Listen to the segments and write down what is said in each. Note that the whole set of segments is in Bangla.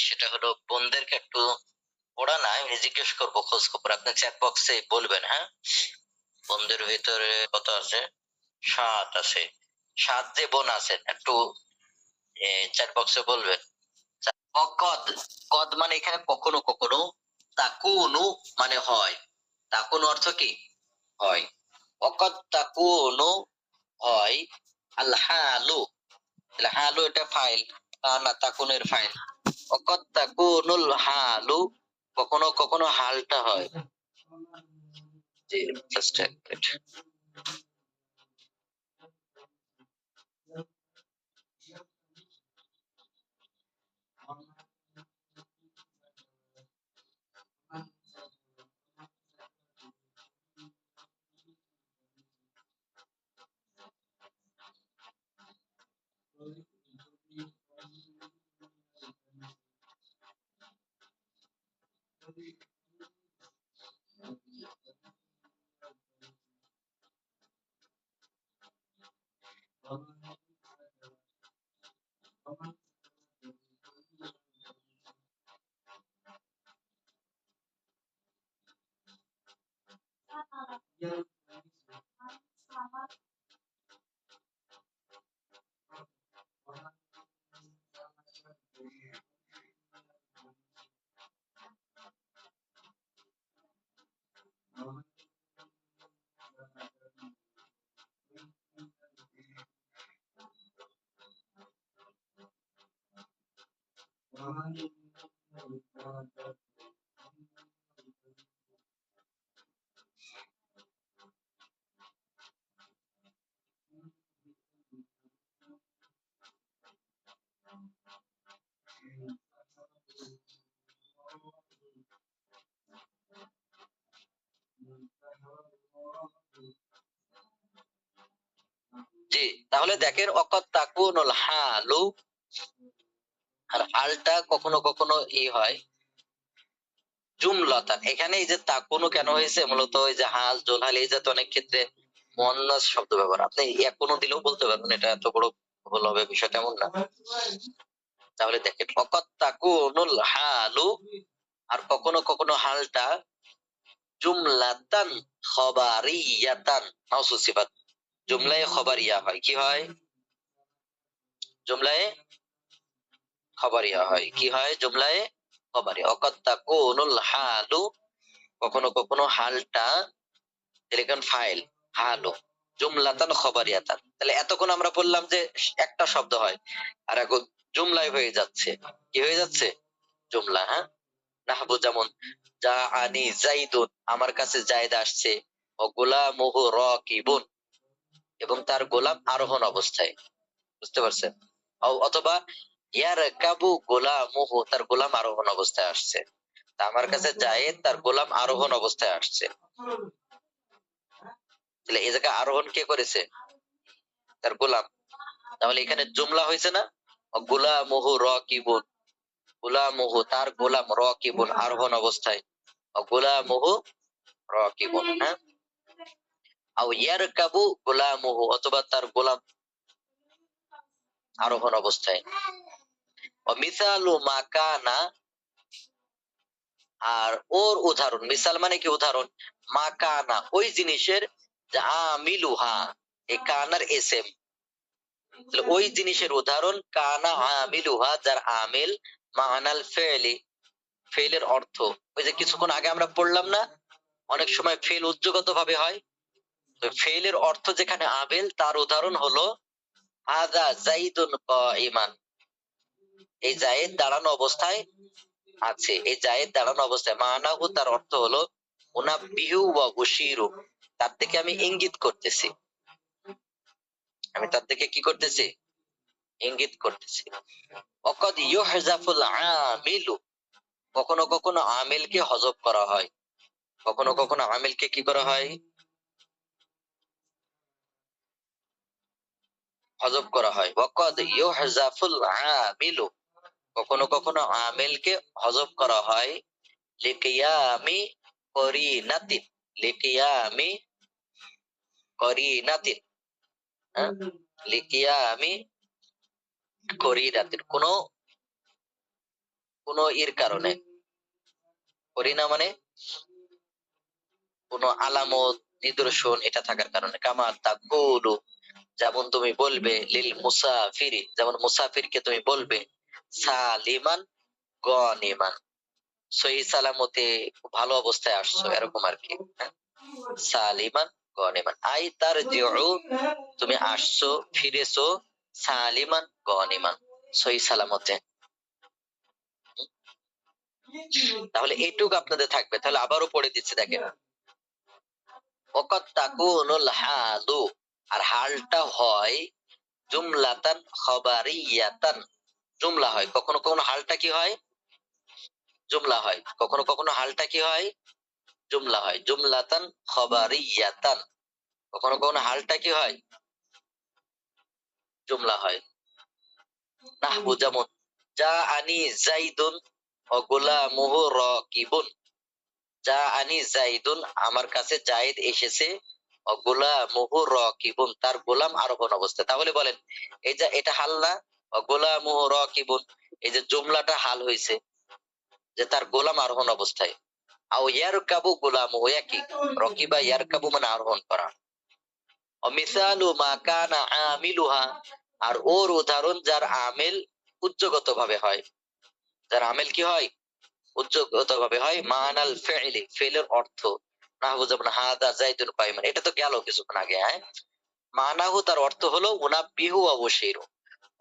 সেটা হলো বোনদেরকে একটু ওরা না, আমি জিজ্ঞেস করবো, খোঁজ খবর আপনি চ্যাট বক্সে বলবেন। হ্যাঁ, বোনদের ভিতরে কত আছে? 7 আছে। 7 যে বোন আছেন একটু চ্যাট বক্সে বলবেন। কদ, কদ মানে এখানে কখনো কখনো, তাকুনু মানে হয়। তাকুনু অর্থ কি? হয়। অকদ তাকুনু হয়। আল হালু, হালু এটা ফাইল, না তাকুনের ফাইল। অকদ তাকুনুল হালু, কখনো কখনো হালটা হয়। জি, জাস্ট এক মিনিট। জি, তাহলে দেখেন অকদ তাকুনুল হালু, আর হালটা কখনো কখনো হয় জুমলাতান। এখানে এই যে তাকুনু কেন হয়েছে, মূলত ওই যে হাল জোলহাল এই জাতীয় অনেক ক্ষেত্রে মুয়ান্নাস শব্দ ব্যবহার, আপনি এখনো দিলেও বলতে পারবেন, এটা এত বড় ভুল হবে বিষয়টা এমন না। তাহলে দেখেন অকদ তাকুনুল হালু, আর কখনো কখনো হালটা জুমলাতান খবারিয়াতান মাউসুফ সিফাত, জুমলায়ে খবরিয়া হয়। কি হয়? জুমলায়ে খবরিয়া হয়। কি হয়? জুমলায়ে খবরিয়া। অকদ তাকুনুল হালু, কখনো কখনো হালটা এরকম ফাইল হালু জুমলাতান খবরিয়াতান। তাহলে এতক্ষণ আমরা বললাম যে একটা শব্দ হয়, আর এখন জুমলায় হয়ে যাচ্ছে। কি হয়ে যাচ্ছে? জুমলা। হ্যাঁ, নাহবু যেমন যা আনি জাইদুন, আমার কাছে জায়দ আসছে, ও গোলামুহু রাকিবুন, এবং তার গোলাম আরোহণ অবস্থায়। বুঝতে পারছেন? অথবা ইয়ার কাবু গোলামুহু, তার গোলাম আরোহণ অবস্থায় আসছে। তা আমার কাছে জায়েদ, তার গোলাম আরোহণ অবস্থায় আসছে। তাহলে এই জায়গায় আরোহণ কে করেছে? তার গোলাম। তাহলে এখানে জুমলা হয়েছে না? গোলামুহু রাকিবুন, গোলামুহু তার গোলাম, রাকিবুন আরোহণ অবস্থায়, গোলামুহু রাকিবুন। হ্যাঁ, আও ইয়ারকাবু গোলামুহু, অথবা তার গোলাম আরোহণ অবস্থায়। মিসালু মা কানা, আর ওর উদাহরণ, মিসাল মানে কি? উদাহরণ। মা কানা ওই জিনিসের, যে আমিলুহা এই কানার এসেম, ওই জিনিসের উদাহরণ। কানা আমিলুহা, যার আমিল মানাল ফেলি, ফেলের অর্থ। ওই যে কিছুক্ষণ আগে আমরা পড়লাম না, অনেক সময় ফেল উদ্যোগত ভাবে হয়, তো ফেলের অর্থ যেখানে আমিল, তার উদাহরণ হলো হাযা যাইদুন কাইমান, এই জায়েদ দাঁড়ানো অবস্থায় আছে। এই জায়েদ দাঁড়ানো অবস্থায়, মানাহু তার অর্থ হলো উনাব্বিহু ওয়া উশিরু, তার থেকে আমি ইঙ্গিত করতেছি। আমি তার থেকে কি করতেছি? ইঙ্গিত করতেছি। ওয়াকাদ ইউহযাফুল আমিলু, কখনো কখনো আমিলকে হযফ করা হয়। কখনো কখনো আমিলকে কি করা হয়? হযফ করা হয়। ওয়াকাদ ইউহযাফুল আমিলু, কখনো কখনো আমিলকে হযফ করা হয় লিকিয়ামি করিনাতিন, লিকিয়ামি করিনাতিন। হ্যাঁ, লিকিয়ামি করিনাতিন, কোন কোনো এর কারণে, করিনা মানে কোনো আলামত নিদর্শন এটা থাকার কারণে। কামা তাকুলু, যেমন তুমি বলবে, লিল মুসাফিরি, যেমন মুসাফিরকে তুমি বলবে, সালিমান গনিমান, সহি সালামতে ভালো অবস্থায় আসছো, এরকম আর কি। হ্যাঁ? সালিমান গনিমান আই তার জিউ, তুমি আসছো ফিরেছো, সালিমান গনিমান, সহি সালামতে। তাহলে এইটুকু আপনাদের থাকবে। তাহলে আবারও পড়ে দিচ্ছি, দেখেন। ওয়াকাদ তাকুনুল হালু, আর হালটা হয় জুমলাতান খাবারিয়াতান, জুমলা হয়। কখনো কখনো হালটা কি হয়? জুমলা হয়। কখনো কখনো হালটা কি হয়? জুমলা হয়। জুমলাতান খাবারিয়াতান, কখনো কখনো হালটা কি হয়? জুমলা হয়। নাহবু যেমন যা আনি জাইদুন ও গোলামুহু রাকিবুন, যা আনি জাইদুন, আমার কাছে জায়েদ এসেছে, ও গোলামুহু রাকিবুন, তার গোলাম আরোহণ অবস্থায়। তাহলে বলেন, এই যে এটা হাল না? ও গোলামুহু রাকিবুন, এই যে জুমলাটা হাল হইছে, যে তার গোলাম আরোহণ অবস্থায়। আও ইয়ারকাবু গোলামুহু, একই, রকিবা ইয়ারকাবু মানে আরোহণ করা। ও মিসালু মা কানা আমিলুহা, আর ওর উদাহরণ যার আমেল উচ্চগত ভাবে হয়, যার আমেল কি হয়? উচ্চগত ভাবে হয়। মানাল ফেইলি, ফেলের অর্থ, নাহু যেমন হাদা জাইদুন কায়িমান, এটা তো গেল কিছুক্ষণ আগে। হ্যাঁ, মানাহু, তার অর্থ হলো উনাব্বিহু ওয়া বুশিরু।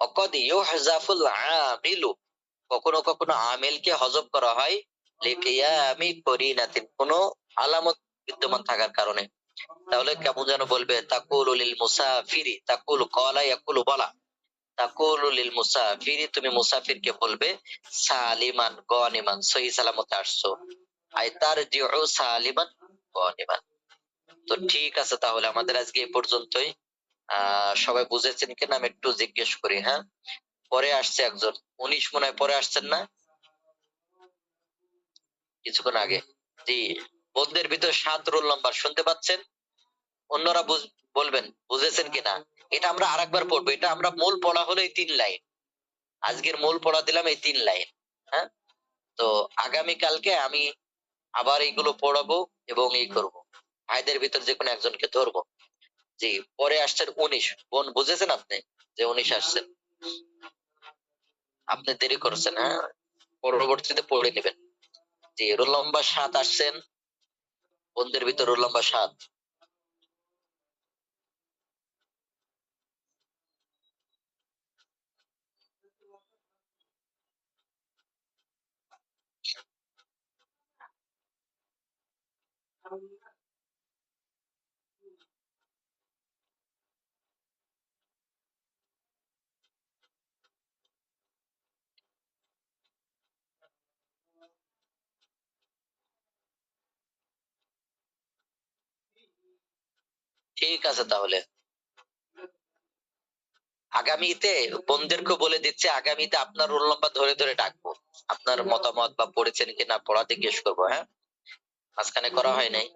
অকদ ইউহজাফুল আমিলু, কখনো কখনো আমেলকে হযফ করা হয় লিকিয়ামি করিনাতিন, কোনো আলামত বিদ্যমান থাকার কারণে। তাহলে কেমন যেন বলবে, তাকুলু লিল মুসাফিরি, তাকুলু ক্বালা ইয়াকুলু বলা, তাকুলু লিল মুসাফিরি, তুমি মুসাফিরকে বলবে, সালিমান গনিমান, সহি সালামতে আসছো, আই তারজিউ সালিমান গনিমান। তো ঠিক আছে, তাহলে আমাদের আজকে এই পর্যন্তই। সবাই বুঝেছেন কিনা আমি একটু জিজ্ঞেস করি। হ্যাঁ, পরে আসছে একজন, 19 মনে হয় পরে আসছেন না, কিছুক্ষণ আগে। জি, বন্ধের ভিতর 7 রোল নাম্বার শুনতে পাচ্ছেন? অন্যরা বলবেন বুঝেছেন কিনা। এটা আমরা আরেকবার পড়বো। এটা আমরা মূল পড়া হলো এই 3 লাইন, আজকের মূল পড়া দিলাম এই 3 লাইন। হ্যাঁ, তো আগামী কালকে আমি আবার এইগুলো পড়াবো এবং এই করব, ভাইদের ভিতর যে কোনো একজনকে ধরবো। জি, পরে আসছেন 19, বোন বুঝেছেন আপনি যে 19 আসছেন, আপনি দেরি করছেন। হ্যাঁ, পরবর্তীতে পড়ে নেবেন। জি, রোল নম্বর 7 আসছেন, বোনদের ভিতর রোল নম্বর 7। ঠিক আছে, তাহলে আগামীতে বোনদেরকে বলে দিচ্ছে, আগামীতে আপনার রোল নম্বর ধরে ধরে ডাকবো, আপনার মতামত বা পড়েছেন কিনা পড়াতে জিজ্ঞেস করবো। হ্যাঁ, মাঝখানে করা হয় নাই,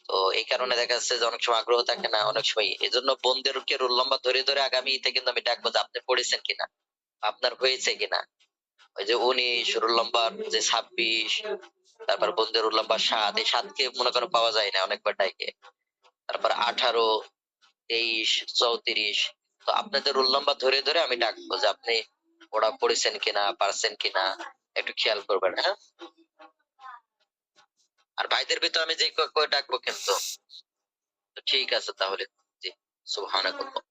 তো এই কারণে দেখা যাচ্ছে যে অনেক সময় আগ্রহ থাকে না, অনেক সময় এই জন্য বোনদেরকে রোল নম্বর ধরে ধরে আগামীতে কিন্তু আমি ডাকবো যে আপনি পড়েছেন কিনা, আপনার হয়েছে কিনা। ওই যে 19 রোল নম্বর, যে 26, তারপর বোনদের রোল নম্বর 7, এই 7 কে মনে করো পাওয়া যায় না অনেকবার ডাইকে। তারপর 18, 23, 34, তো আপনাদের রোল নাম্বার ধরে ধরে আমি ডাকবো যে আপনি ওরা পড়েছেন কিনা, পারছেন কিনা, একটু খেয়াল করবেন। হ্যাঁ, আর ভাইদের ভিতর আমি যে কয়ে ডাকবো কিন্তু। তো ঠিক আছে তাহলে। জি, সুবহানাল্লাহ।